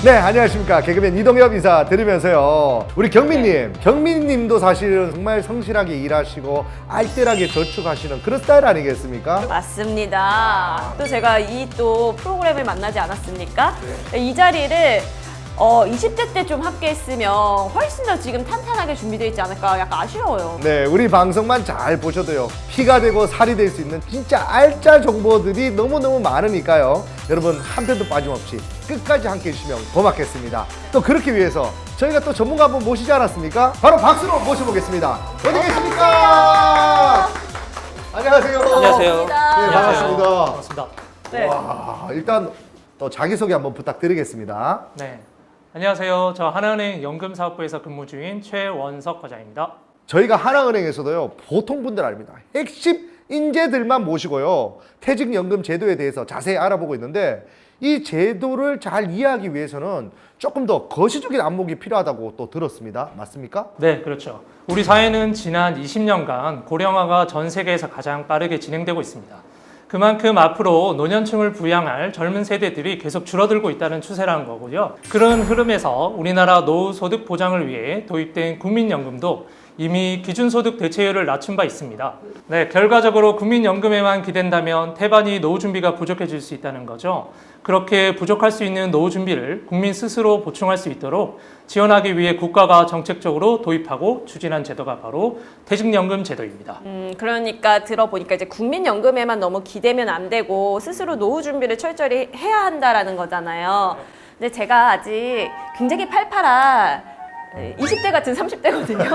네, 안녕하십니까. 개그맨 이동엽 인사드리면서요. 우리 경민님도 사실은 정말 성실하게 일하시고 알뜰하게 저축하시는 그런 스타일 아니겠습니까? 맞습니다. 또 제가 이 또 프로그램을 만나지 않았습니까? 이 자리를 20대 때 좀 함께 했으면 훨씬 더 지금 탄탄하게 준비되어 있지 않을까 약간 아쉬워요. 네, 우리 방송만 잘 보셔도요. 피가 되고 살이 될 수 있는 진짜 알짜 정보들이 너무너무 많으니까요. 여러분 한 편도 빠짐없이 끝까지 함께 해주시면 고맙겠습니다. 또 그렇기 위해서 저희가 또 전문가 한분 모시지 않았습니까? 바로 박수로 모셔보겠습니다. 어디 계십니까? 안녕하세요. 안녕하세요. 네, 반갑습니다. 반갑습니다. 네. 와, 일단 또 자기소개 한번 부탁드리겠습니다. 네. 안녕하세요. 저 하나은행 연금사업부에서 근무 중인 최원석 과장입니다. 저희가 하나은행에서도요, 보통 분들 아닙니다. 핵심 인재들만 모시고요, 퇴직연금 제도에 대해서 자세히 알아보고 있는데, 이 제도를 잘 이해하기 위해서는 조금 더 거시적인 안목이 필요하다고 또 들었습니다. 맞습니까? 네, 그렇죠. 우리 사회는 지난 20년간 고령화가 전 세계에서 가장 빠르게 진행되고 있습니다. 그만큼 앞으로 노년층을 부양할 젊은 세대들이 계속 줄어들고 있다는 추세라는 거고요. 그런 흐름에서 우리나라 노후 소득 보장을 위해 도입된 국민연금도 이미 기준소득 대체율을 낮춘 바 있습니다. 네, 결과적으로 국민연금에만 기댄다면 태반이 노후 준비가 부족해질 수 있다는 거죠. 그렇게 부족할 수 있는 노후 준비를 국민 스스로 보충할 수 있도록 지원하기 위해 국가가 정책적으로 도입하고 추진한 제도가 바로 퇴직연금 제도입니다. 그러니까 들어보니까 이제 국민연금에만 너무 기대면 안 되고 스스로 노후 준비를 철저히 해야 한다라는 거잖아요. 근데 제가 아직 굉장히 팔팔한 20대 같은 30대거든요.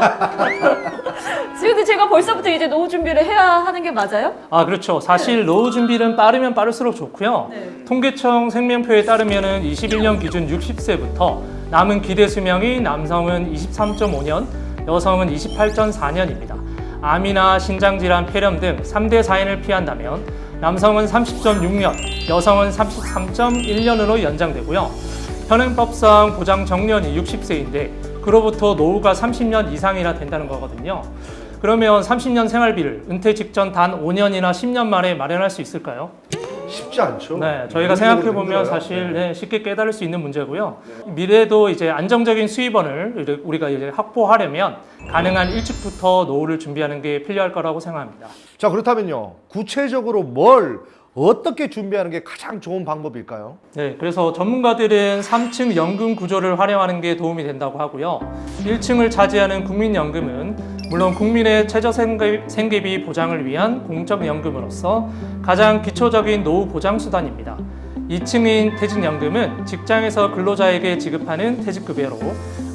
근데 제가 벌써부터 이제 노후 준비를 해야 하는 게 맞아요? 아, 그렇죠. 사실 노후 준비는 빠르면 빠를수록 좋고요. 통계청 생명표에 따르면은 21년 기준 60세부터 남은 기대 수명이 남성은 23.5년, 여성은 28.4년입니다. 암이나 신장질환, 폐렴 등 3대 사인을 피한다면 남성은 30.6년, 여성은 33.1년으로 연장되고요. 현행법상 보장 정년이 60세인데 그로부터 노후가 30년 이상이나 된다는 거거든요. 그러면 30년 생활비를 은퇴 직전 단 5년이나 10년 만에 마련할 수 있을까요? 쉽지 않죠. 네, 저희가 생각해보면 사실 네, 쉽게 깨달을 수 있는 문제고요. 미래에도 이제 안정적인 수입원을 우리가 이제 확보하려면 가능한 일찍부터 노후를 준비하는 게 필요할 거라고 생각합니다. 자, 그렇다면요, 구체적으로 뭘 어떻게 준비하는 게 가장 좋은 방법일까요? 네, 그래서 전문가들은 3층 연금 구조를 활용하는 게 도움이 된다고 하고요. 1층을 차지하는 국민연금은 물론 국민의 최저 생계비 보장을 위한 공적연금으로서 가장 기초적인 노후 보장 수단입니다. 2층인 퇴직연금은 직장에서 근로자에게 지급하는 퇴직급여로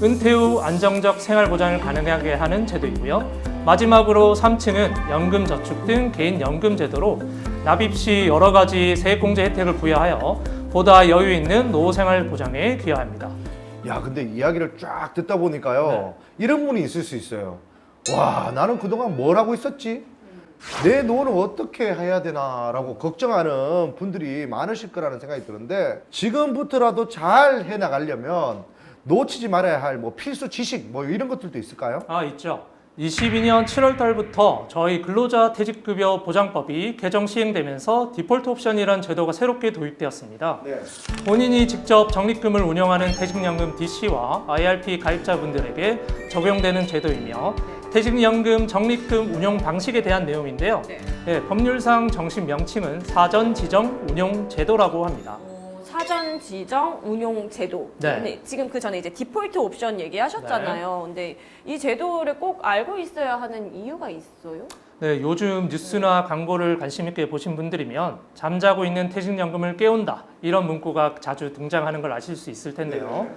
은퇴 후 안정적 생활보장을 가능하게 하는 제도이고요. 마지막으로 3층은 연금저축 등 개인연금 제도로 납입 시 여러 가지 세액공제 혜택을 부여하여 보다 여유 있는 노후 생활 보장에 기여합니다. 야, 근데 이야기를 쫙 듣다 보니까요, 이런 분이 있을 수 있어요. 와, 나는 그동안 뭘 하고 있었지? 내 노후는 어떻게 해야 되나 라고 걱정하는 분들이 많으실 거라는 생각이 드는데, 지금부터라도 잘 해나가려면 놓치지 말아야 할 뭐 필수 지식 뭐 이런 것들도 있을까요? 아, 있죠. 22년 7월 달부터 저희 근로자 퇴직급여 보장법이 개정 시행되면서 디폴트 옵션이라는 제도가 새롭게 도입되었습니다. 네. 본인이 직접 적립금을 운영하는 퇴직연금 DC와 IRP 가입자분들에게 적용되는 제도이며 퇴직연금 적립금 운용 방식에 대한 내용인데요. 네, 법률상 정식 명칭은 사전 지정 운용 제도라고 합니다. 사전 지정 운용 제도. 네. 지금 그 전에 이제 디폴트 옵션 얘기하셨잖아요. 근데 이 제도를 꼭 알고 있어야 하는 이유가 있어요? 네, 요즘 뉴스나 광고를 관심 있게 보신 분들이면 잠자고 있는 퇴직연금을 깨운다 이런 문구가 자주 등장하는 걸 아실 수 있을 텐데요.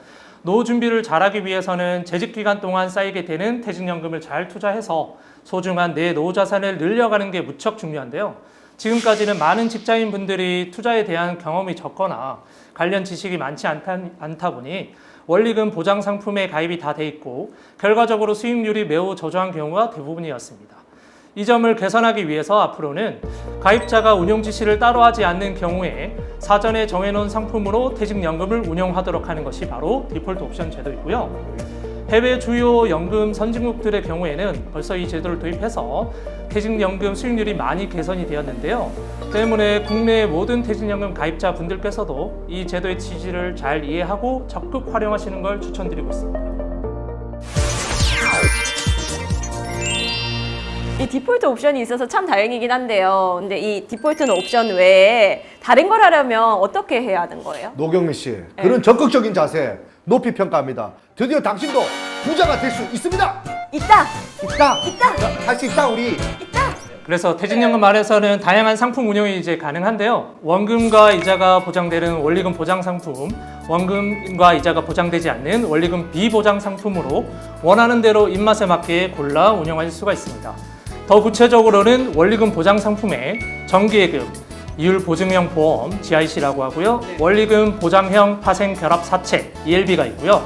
노후 준비를 잘하기 위해서는 재직 기간 동안 쌓이게 되는 퇴직연금을 잘 투자해서 소중한 내 노후 자산을 늘려가는 게 무척 중요한데요. 지금까지는 많은 직장인분들이 투자에 대한 경험이 적거나 관련 지식이 많지 않다 보니 원리금 보장 상품에 가입이 다 돼 있고 결과적으로 수익률이 매우 저조한 경우가 대부분이었습니다. 이 점을 개선하기 위해서 앞으로는 가입자가 운용 지시를 따로 하지 않는 경우에 사전에 정해놓은 상품으로 퇴직연금을 운용하도록 하는 것이 바로 디폴트 옵션 제도이고요. 해외 주요 연금 선진국들의 경우에는 벌써 이 제도를 도입해서 퇴직연금 수익률이 많이 개선이 되었는데요. 때문에 국내 모든 퇴직연금 가입자 분들께서도 이 제도의 취지를 잘 이해하고 적극 활용하시는 걸 추천드리고 있습니다. 이 디폴트 옵션이 있어서 참 다행이긴 한데요. 근데 이 디폴트는 옵션 외에 다른 걸 하려면 어떻게 해야 하는 거예요? 노경미 씨, 그런 적극적인 자세 높이 평가합니다. 드디어 당신도 부자가 될 수 있습니다. 있다! 할 수 있다 우리. 그래서 퇴직연금 말에서는 다양한 상품 운용이 이제 가능한데요. 원금과 이자가 보장되는 원리금 보장 상품, 원금과 이자가 보장되지 않는 원리금 비보장 상품으로 원하는 대로 입맛에 맞게 골라 운영하실 수가 있습니다. 더 구체적으로는 원리금 보장 상품에 정기예금, 이율 보증형 보험, GIC라고 하고요. 원리금 보장형 파생 결합 사채, ELB가 있고요.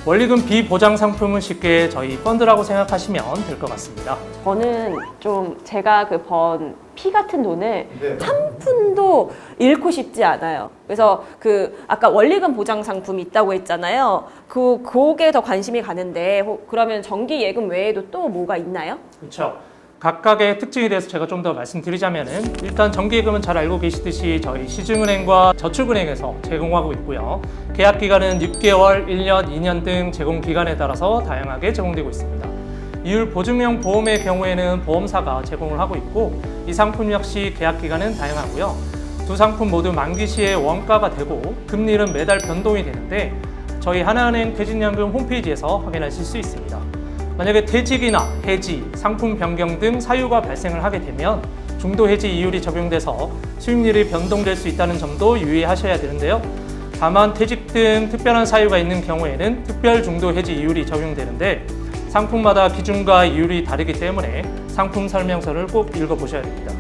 원리금 비보장 상품은 쉽게 저희 펀드라고 생각하시면 될 것 같습니다. 저는 좀 제가 그 번 피 같은 돈을 네. 한 푼도 잃고 싶지 않아요. 그래서 그 아까 원리금 보장 상품이 있다고 했잖아요. 그게 더 관심이 가는데 그러면 정기 예금 외에도 또 뭐가 있나요? 그렇죠. 각각의 특징에 대해서 제가 좀 더 말씀드리자면은 일단 정기예금은 잘 알고 계시듯이 저희 시중은행과 저축은행에서 제공하고 있고요. 계약 기간은 6개월, 1년, 2년 등 제공 기간에 따라서 다양하게 제공되고 있습니다. 이율 보증형 보험의 경우에는 보험사가 제공을 하고 있고 이 상품 역시 계약 기간은 다양하고요. 두 상품 모두 만기 시에 원가가 되고 금리는 매달 변동이 되는데 저희 하나은행 퇴직연금 홈페이지에서 확인하실 수 있습니다. 만약에 퇴직이나 해지, 상품 변경 등 사유가 발생을 하게 되면 중도 해지 이율이 적용돼서 수익률이 변동될 수 있다는 점도 유의하셔야 되는데요. 다만 퇴직 등 특별한 사유가 있는 경우에는 특별 중도 해지 이율이 적용되는데 상품마다 기준과 이율이 다르기 때문에 상품 설명서를 꼭 읽어보셔야 됩니다.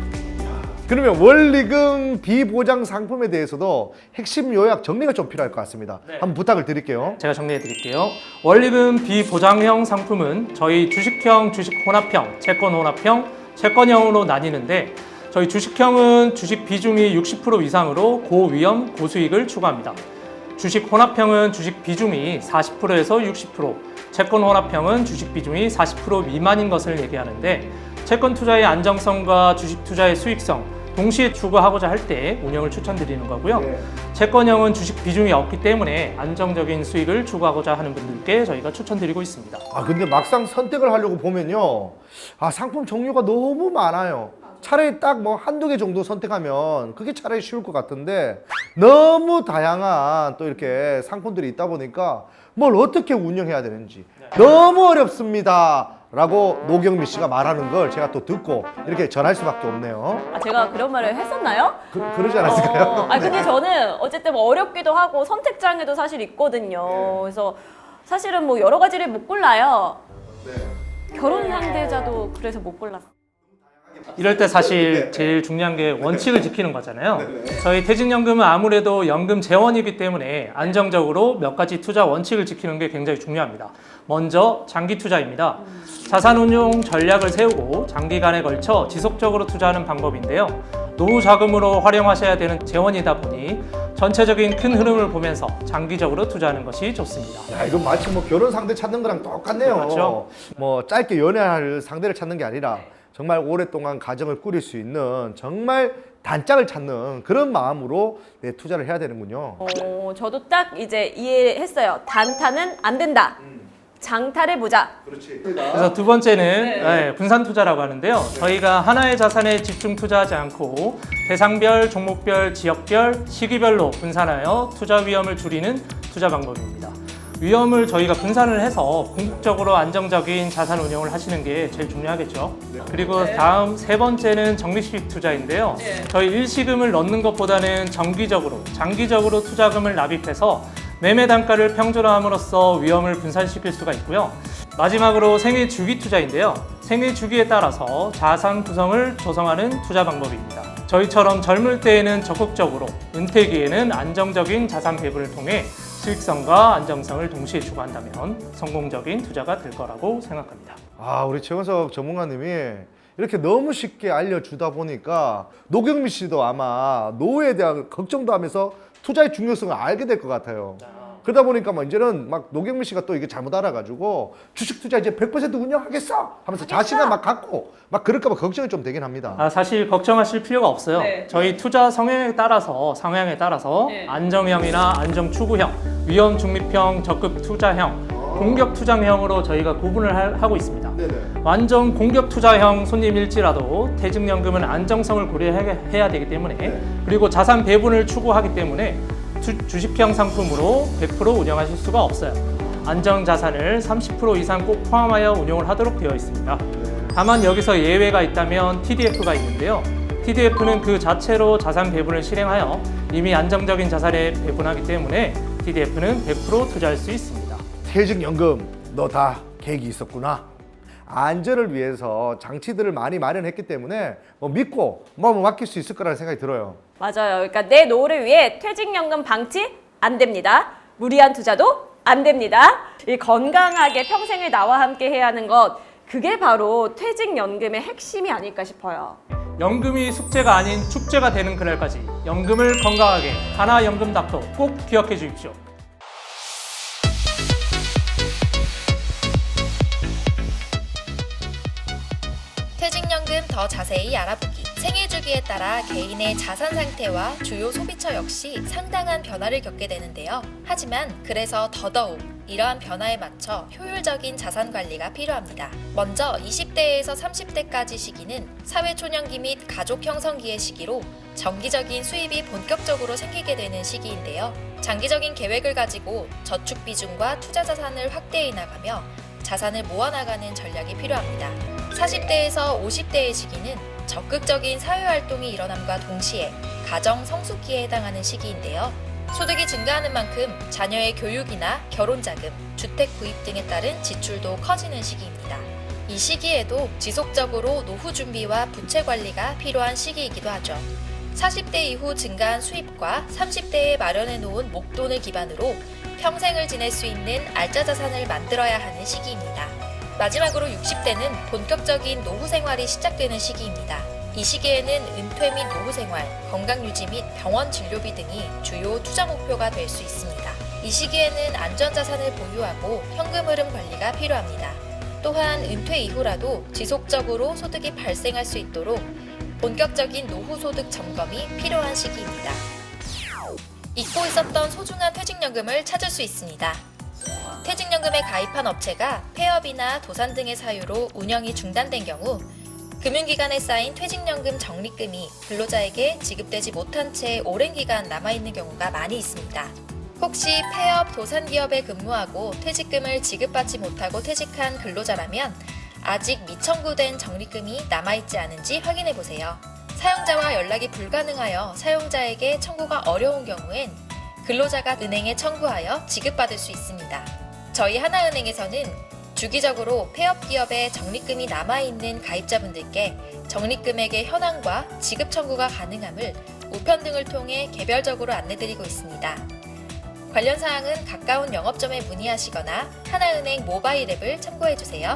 그러면 원리금 비보장 상품에 대해서도 핵심 요약 정리가 좀 필요할 것 같습니다. 네. 한번 부탁을 드릴게요. 제가 정리해 드릴게요. 원리금 비보장형 상품은 저희 주식형, 주식 혼합형, 채권 혼합형, 채권형으로 나뉘는데 저희 주식형은 주식 비중이 60% 이상으로 고위험, 고수익을 추구합니다. 주식 혼합형은 주식 비중이 40%에서 60%, 채권 혼합형은 주식 비중이 40% 미만인 것을 얘기하는데 채권 투자의 안정성과 주식 투자의 수익성 동시에 추구하고자 할 때 운영을 추천드리는 거고요. 네. 채권형은 주식 비중이 없기 때문에 안정적인 수익을 추구하고자 하는 분들께 저희가 추천드리고 있습니다. 근데 막상 선택을 하려고 보면요. 상품 종류가 너무 많아요. 차라리 딱 뭐 한두 개 정도 선택하면 그게 차라리 쉬울 것 같은데 너무 다양한 또 이렇게 상품들이 있다 보니까 뭘 어떻게 운영해야 되는지 너무 어렵습니다. 라고 노경미 씨가 말하는 걸 제가 또 듣고 이렇게 전할 수밖에 없네요. 제가 그런 말을 했었나요? 그러지 않았을까요? 근데 저는 어쨌든 뭐 어렵기도 하고 선택장애도 사실 있거든요. 그래서 사실은 뭐 여러 가지를 못 골라요. 결혼 상대자도 그래서 못 골랐어요. 이럴 때 사실 제일 중요한 게 원칙을 지키는 거잖아요. 저희 퇴직연금은 아무래도 연금 재원이기 때문에 안정적으로 몇 가지 투자 원칙을 지키는 게 굉장히 중요합니다. 먼저 장기 투자입니다. 자산 운용 전략을 세우고 장기간에 걸쳐 지속적으로 투자하는 방법인데요. 노후 자금으로 활용하셔야 되는 재원이다 보니 전체적인 큰 흐름을 보면서 장기적으로 투자하는 것이 좋습니다. 야, 이건 마치 뭐 결혼 상대 찾는 거랑 똑같네요. 그렇죠. 뭐 짧게 연애할 상대를 찾는 게 아니라 정말 오랫동안 가정을 꾸릴 수 있는 정말 단짝을 찾는 그런 마음으로 투자를 해야 되는군요. 저도 딱 이제 이해했어요. 단타는 안 된다. 장타를 보자. 그렇지. 그래서 두 번째는 분산 투자라고 하는데요. 저희가 하나의 자산에 집중 투자하지 않고 대상별, 종목별, 지역별, 시기별로 분산하여 투자 위험을 줄이는 투자 방법입니다. 위험을 저희가 분산을 해서 궁극적으로 안정적인 자산 운용을 하시는 게 제일 중요하겠죠. 그리고 다음 세 번째는 적립식 투자인데요. 저희 일시금을 넣는 것보다는 정기적으로, 장기적으로 투자금을 납입해서 매매 단가를 평준화함으로써 위험을 분산시킬 수가 있고요. 마지막으로 생애 주기 투자인데요. 생애 주기에 따라서 자산 구성을 조성하는 투자 방법입니다. 저희처럼 젊을 때에는 적극적으로, 은퇴기에는 안정적인 자산 배분을 통해 수익성과 안정성을 동시에 추구한다면 성공적인 투자가 될 거라고 생각합니다. 우리 최원석 전문가님이 이렇게 너무 쉽게 알려주다 보니까 노경미 씨도 아마 노후에 대한 걱정도 하면서 투자의 중요성을 알게 될 것 같아요. 그러다 보니까 막 이제는 막 노경민 씨가 또 이게 잘못 알아가지고 주식 투자 이제 100% 운영하겠어 하면서 자신감 막 갖고 막 그럴까봐 걱정이 좀 되긴 합니다. 사실 걱정하실 필요가 없어요. 네. 저희 투자 성향에 따라서 네. 안정형이나 안정 추구형, 위험 중립형, 적극 투자형, 공격 투자형으로 저희가 구분을 하고 있습니다. 네네. 완전 공격 투자형 손님일지라도 퇴직연금은 안정성을 고려해야 되기 때문에, 그리고 자산 배분을 추구하기 때문에 주식형 상품으로 100% 운영하실 수가 없어요. 안정 자산을 30% 이상 꼭 포함하여 운용을 하도록 되어 있습니다. 다만 여기서 예외가 있다면 TDF가 있는데요. TDF는 그 자체로 자산 배분을 실행하여 이미 안정적인 자산에 배분하기 때문에 TDF는 100% 투자할 수 있습니다. 퇴직연금 너 다 계획이 있었구나. 안전을 위해서 장치들을 많이 마련했기 때문에 뭐 믿고 맡길 수 있을 거라는 생각이 들어요. 맞아요. 그러니까 내 노후를 위해 퇴직연금 방치 안 됩니다. 무리한 투자도 안 됩니다. 이 건강하게 평생을 나와 함께 해야 하는 것, 그게 바로 퇴직연금의 핵심이 아닐까 싶어요. 연금이 숙제가 아닌 축제가 되는 그날까지 연금을 건강하게, 하나연금닥터 꼭 기억해 주십시오. 퇴직연금 더 자세히 알아보기. 생애 주기에 따라 개인의 자산 상태와 주요 소비처 역시 상당한 변화를 겪게 되는데요. 하지만 그래서 더더욱 이러한 변화에 맞춰 효율적인 자산 관리가 필요합니다. 먼저 20대에서 30대까지 시기는 사회초년기 및 가족 형성기의 시기로 정기적인 수입이 본격적으로 생기게 되는 시기인데요. 장기적인 계획을 가지고 저축 비중과 투자 자산을 확대해 나가며 자산을 모아나가는 전략이 필요합니다. 40대에서 50대의 시기는 적극적인 사회활동이 일어남과 동시에 가정 성숙기에 해당하는 시기인데요. 소득이 증가하는 만큼 자녀의 교육이나 결혼자금, 주택 구입 등에 따른 지출도 커지는 시기입니다. 이 시기에도 지속적으로 노후 준비와 부채 관리가 필요한 시기이기도 하죠. 40대 이후 증가한 수입과 30대에 마련해 놓은 목돈을 기반으로 평생을 지낼 수 있는 알짜 자산을 만들어야 하는 시기입니다. 마지막으로 60대는 본격적인 노후 생활이 시작되는 시기입니다. 이 시기에는 은퇴 및 노후 생활, 건강 유지 및 병원 진료비 등이 주요 투자 목표가 될 수 있습니다. 이 시기에는 안전 자산을 보유하고 현금 흐름 관리가 필요합니다. 또한 은퇴 이후라도 지속적으로 소득이 발생할 수 있도록 본격적인 노후 소득 점검이 필요한 시기입니다. 잊고 있었던 소중한 퇴직연금을 찾을 수 있습니다. 퇴직연금에 가입한 업체가 폐업이나 도산 등의 사유로 운영이 중단된 경우 금융기관에 쌓인 퇴직연금 적립금이 근로자에게 지급되지 못한 채 오랜 기간 남아있는 경우가 많이 있습니다. 혹시 폐업, 도산 기업에 근무하고 퇴직금을 지급받지 못하고 퇴직한 근로자라면 아직 미청구된 적립금이 남아있지 않은지 확인해보세요. 사용자와 연락이 불가능하여 사용자에게 청구가 어려운 경우엔 근로자가 은행에 청구하여 지급받을 수 있습니다. 저희 하나은행에서는 주기적으로 폐업 기업에 적립금이 남아있는 가입자분들께 적립금액의 현황과 지급 청구가 가능함을 우편 등을 통해 개별적으로 안내드리고 있습니다. 관련 사항은 가까운 영업점에 문의하시거나 하나은행 모바일 앱을 참고해주세요.